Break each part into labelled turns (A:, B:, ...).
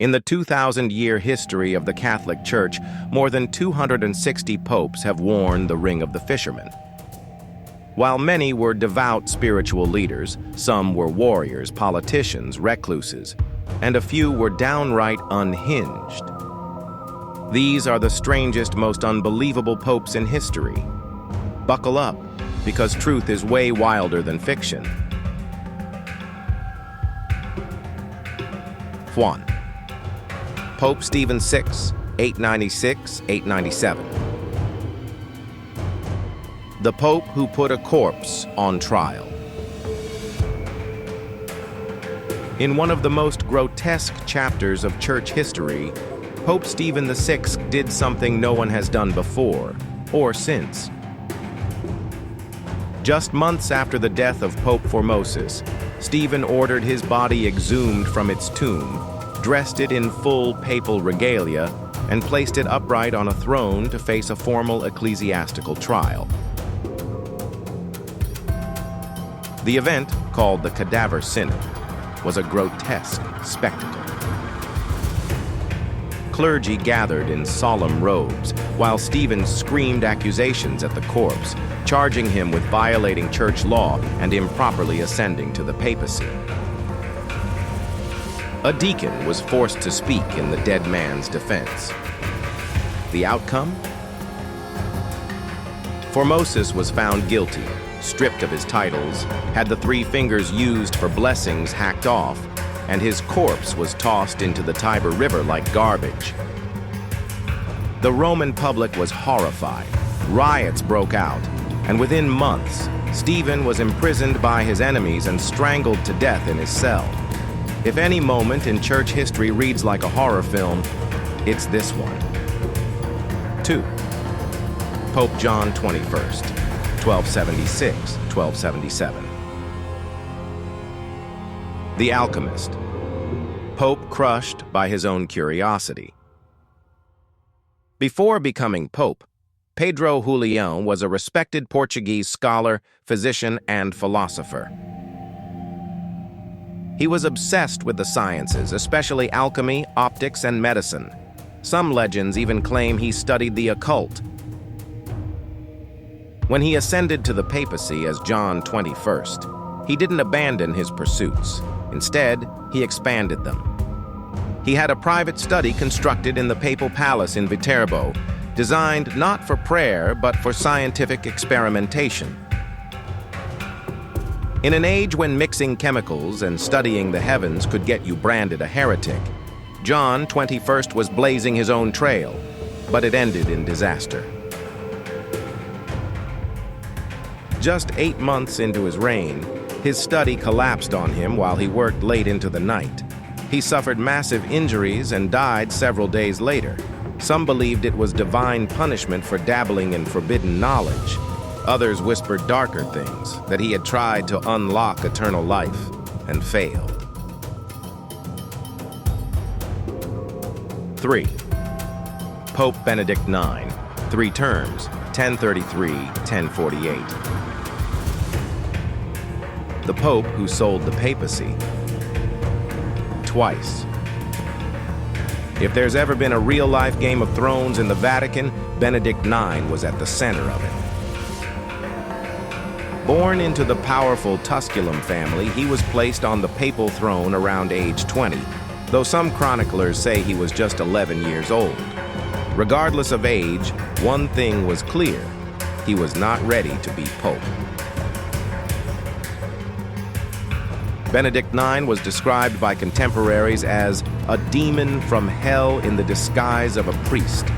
A: In the 2,000-year history of the Catholic Church, more than 260 popes have worn the ring of the Fisherman. While many were devout spiritual leaders, some were warriors, politicians, recluses, and a few were downright unhinged. These are the strangest, most unbelievable popes in history. Buckle up, because truth is way wilder than fiction. 1. Pope Stephen VI, 896–897. The Pope who put a corpse on trial. In one of the most grotesque chapters of church history, Pope Stephen VI did something no one has done before or since. Just months after the death of Pope Formosus, Stephen ordered his body exhumed from its tomb, dressed it in full papal regalia, and placed it upright on a throne to face a formal ecclesiastical trial. The event, called the Cadaver Synod, was a grotesque spectacle. Clergy gathered in solemn robes, while Stephen screamed accusations at the corpse, charging him with violating church law and improperly ascending to the papacy. A deacon was forced to speak in the dead man's defense. The outcome? Formosus was found guilty, stripped of his titles, had the 3 fingers used for blessings hacked off, and his corpse was tossed into the Tiber River like garbage. The Roman public was horrified. Riots broke out, and within months, Stephen was imprisoned by his enemies and strangled to death in his cell. If any moment in church history reads like a horror film, it's this one. 2. Pope John 21st, 1276–1277. The Alchemist. Pope crushed by his own curiosity. Before becoming pope, Pedro Julião was a respected Portuguese scholar, physician, and philosopher. He was obsessed with the sciences, especially alchemy, optics, and medicine. Some legends even claim he studied the occult. When he ascended to the papacy as John 21st, he didn't abandon his pursuits. Instead, he expanded them. He had a private study constructed in the papal palace in Viterbo, designed not for prayer but for scientific experimentation. In an age when mixing chemicals and studying the heavens could get you branded a heretic, John 21st was blazing his own trail, but it ended in disaster. Just 8 months into his reign, his study collapsed on him while he worked late into the night. He suffered massive injuries and died several days later. Some believed it was divine punishment for dabbling in forbidden knowledge. Others whispered darker things, that he had tried to unlock eternal life and failed. 3. Pope Benedict IX, 3 terms, 1033–1048. The Pope who sold the papacy twice. If there's ever been a real-life Game of Thrones in the Vatican, Benedict IX was at the center of it. Born into the powerful Tusculum family, he was placed on the papal throne around age 20, though some chroniclers say he was just 11 years old. Regardless of age, one thing was clear: he was not ready to be pope. Benedict IX was described by contemporaries as a demon from hell in the disguise of a priest.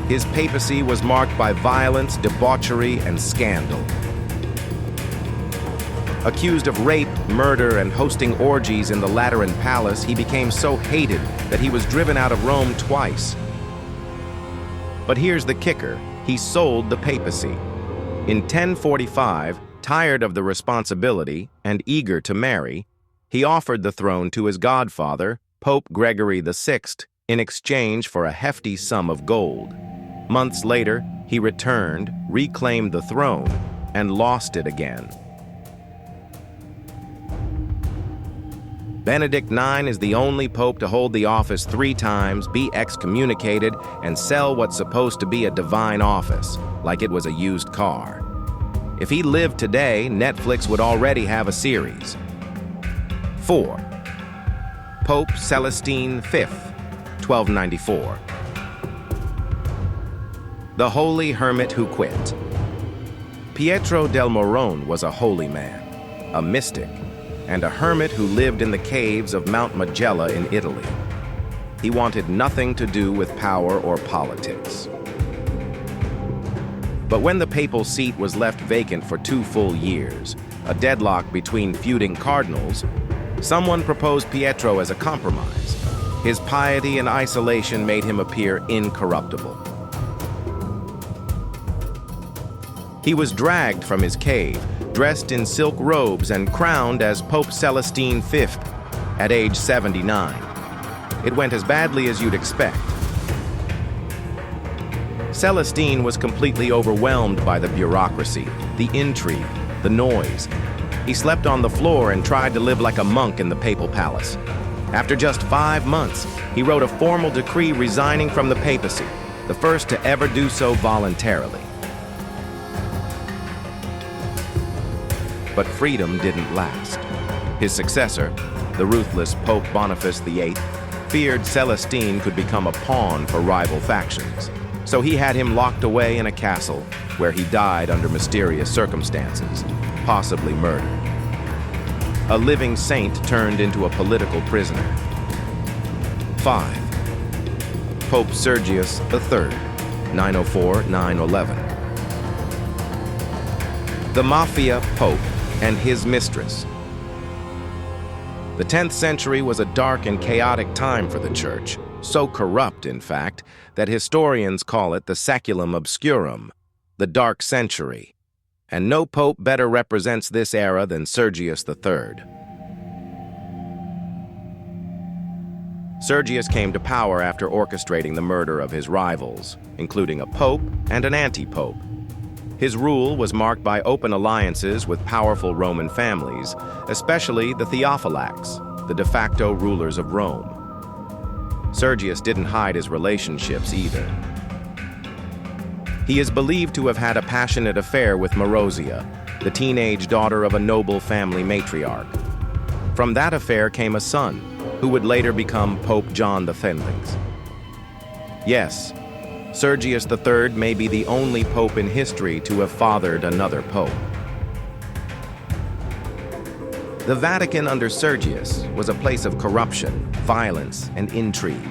A: His papacy was marked by violence, debauchery, and scandal. Accused of rape, murder, and hosting orgies in the Lateran Palace, he became so hated that he was driven out of Rome twice. But here's the kicker: he sold the papacy. In 1045, tired of the responsibility and eager to marry, he offered the throne to his godfather, Pope Gregory VI, in exchange for a hefty sum of gold. Months later, he returned, reclaimed the throne, and lost it again. Benedict IX is the only pope to hold the office 3 times, be excommunicated, and sell what's supposed to be a divine office, like it was a used car. If he lived today, Netflix would already have a series. 4. Pope Celestine V, 1294. The Holy Hermit Who Quit. Pietro del Morone was a holy man, a mystic, and a hermit who lived in the caves of Mount Magella in Italy. He wanted nothing to do with power or politics. But when the papal seat was left vacant for 2 full years, a deadlock between feuding cardinals, someone proposed Pietro as a compromise. His piety and isolation made him appear incorruptible. He was dragged from his cave, dressed in silk robes and crowned as Pope Celestine V at age 79. It went as badly as you'd expect. Celestine was completely overwhelmed by the bureaucracy, the intrigue, the noise. He slept on the floor and tried to live like a monk in the papal palace. After just 5 months, he wrote a formal decree resigning from the papacy, the first to ever do so voluntarily. But freedom didn't last. His successor, the ruthless Pope Boniface VIII, feared Celestine could become a pawn for rival factions. So he had him locked away in a castle where he died under mysterious circumstances, possibly murdered. A living saint turned into a political prisoner. 5. Pope Sergius III, 904-911. The Mafia Pope and his mistress. The 10th century was a dark and chaotic time for the Church, so corrupt, in fact, that historians call it the Saculum Obscurum, the Dark Century, and no pope better represents this era than Sergius III. Sergius came to power after orchestrating the murder of his rivals, including a pope and an anti-pope. His rule was marked by open alliances with powerful Roman families, especially the Theophylacts, the de facto rulers of Rome. Sergius didn't hide his relationships either. He is believed to have had a passionate affair with Marozia, the teenage daughter of a noble family matriarch. From that affair came a son, who would later become Pope John the Fenlings. Yes, Sergius III may be the only pope in history to have fathered another pope. The Vatican under Sergius was a place of corruption, violence, and intrigue.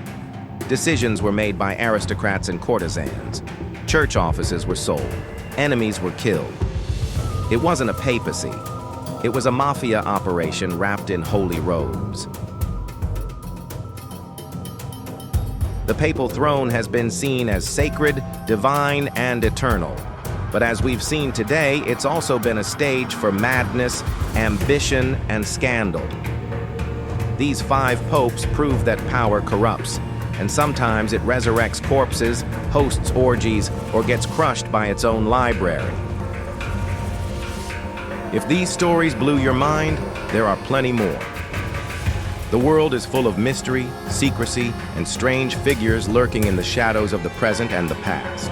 A: Decisions were made by aristocrats and courtesans. Church offices were sold. Enemies were killed. It wasn't a papacy. It was a mafia operation wrapped in holy robes. The papal throne has been seen as sacred, divine, and eternal. But as we've seen today, it's also been a stage for madness, ambition, and scandal. These 5 popes prove that power corrupts, and sometimes it resurrects corpses, hosts orgies, or gets crushed by its own library. If these stories blew your mind, there are plenty more. The world is full of mystery, secrecy, and strange figures lurking in the shadows of the present and the past.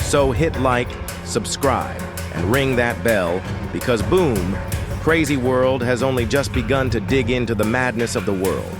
A: So hit like, subscribe, and ring that bell, because boom, Crazy World has only just begun to dig into the madness of the world.